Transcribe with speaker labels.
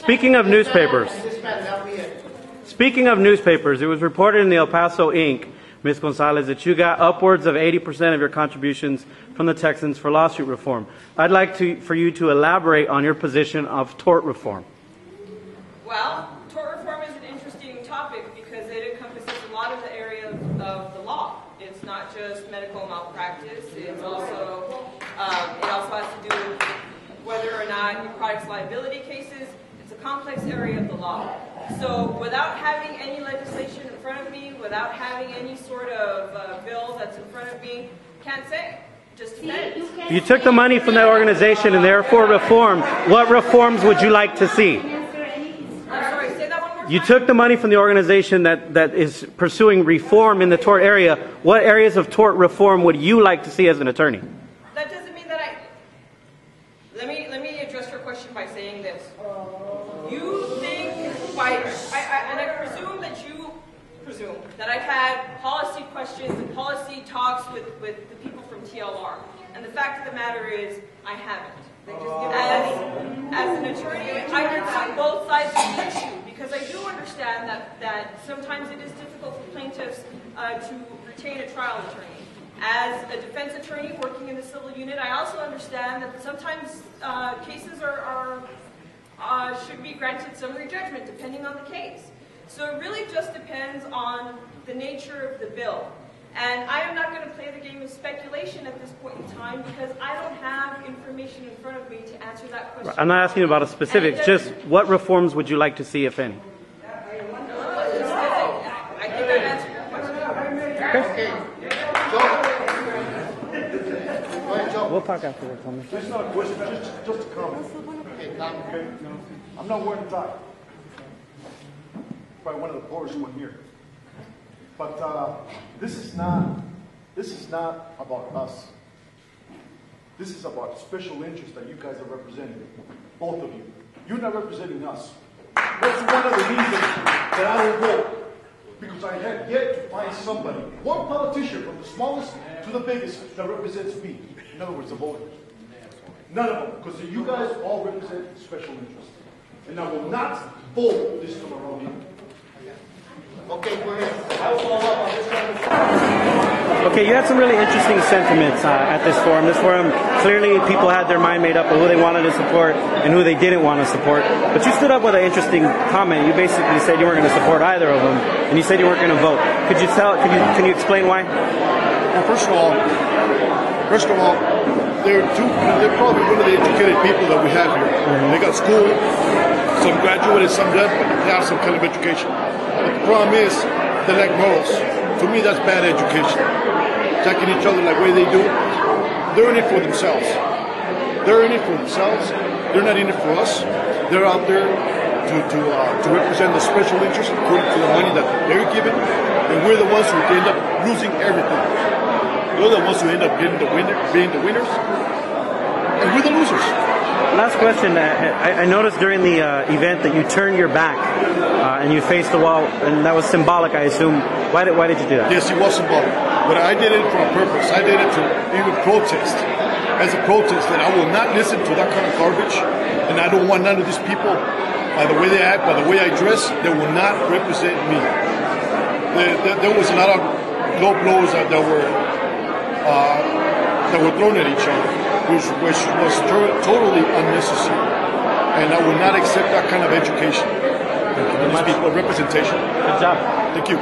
Speaker 1: Speaking of newspapers, it was reported in the El Paso Inc., Ms. Gonzalez, that you got upwards of 80% of your contributions from the Texans for lawsuit reform. I'd like for you to elaborate on your position of tort reform.
Speaker 2: Well, tort reform is an interesting topic because it encompasses a lot of the area of the law. It's not just medical malpractice. It's also it also has to do with whether or not your product's liability cases. It's a complex area of the law. So without having any legislation in front of me, without having any sort of bill that's in front of me, can't say. Just depends.
Speaker 1: You took the money from that organization and therefore reform. What reforms would you like to see?
Speaker 2: I'm sorry, say that one more time.
Speaker 1: You took the money from the organization that is pursuing reform in the tort area. What areas of tort reform would you like to see as an attorney?
Speaker 2: That doesn't mean that let me address your question by saying this. You think and I presume that I've had policy questions and policy talks with the people from TLR. And the fact of the matter is, I haven't. As an attorney, I can see both sides of the issue because I do understand that sometimes it is difficult for plaintiffs to retain a trial attorney. As a defense attorney working in the civil unit, I also understand that sometimes cases should be granted summary judgment depending on the case. So it really just depends on the nature of the bill. And I am not going to play the game of speculation at this point in time because I don't have information in front of me to answer that question.
Speaker 1: I'm not asking about a specific, just what reforms would you like to see, if any?
Speaker 2: I think I've answered your question.
Speaker 1: Okay. We'll talk afterwards.
Speaker 3: It's not a question, just a comment. Okay? I'm not wearing a tie. Probably one of the poorest one here. But this is not about us. This is about special interests that you guys are representing, both of you. You're not representing us. That's one of the reasons that I don't vote. Because I have yet to find somebody, one politician from the smallest to the biggest, that represents me. In other words, the voters. None of them. Because you guys all represent special interests. And I will not vote this time around here. Okay, go ahead. I'll follow up on this one.
Speaker 1: Okay, you had some really interesting sentiments at this forum. This forum, clearly people had their mind made up of who they wanted to support and who they didn't want to support. But you stood up with an interesting comment. You basically said you weren't going to support either of them, and you said you weren't going to vote. Can you explain why?
Speaker 3: Well, first of all, they're probably one of the educated people that we have here. They got school, some graduated, some didn't, but they have some kind of education. But the problem is, they lack morals. To me, that's bad education. Attacking each other like the way they do. They're in it for themselves. They're not in it for us. They're out there to represent the special interests according to the money that they're given. And we're the ones who end up losing everything. They're the ones who end up being the winners. And we're the losers.
Speaker 1: Last question. I noticed during the event that you turned your back and you faced the wall, and that was symbolic, I assume. Why did you do that?
Speaker 3: Yes, it was symbolic. But I did it for a purpose. I did it to even protest. As a protest, that I will not listen to that kind of garbage, and I don't want none of these people, by the way they act, by the way I dress, they will not represent me. There was a lot of low blows that were thrown at each other, which was totally unnecessary. And I will not accept that kind of education. These people, representation.
Speaker 1: Good job.
Speaker 3: Thank you.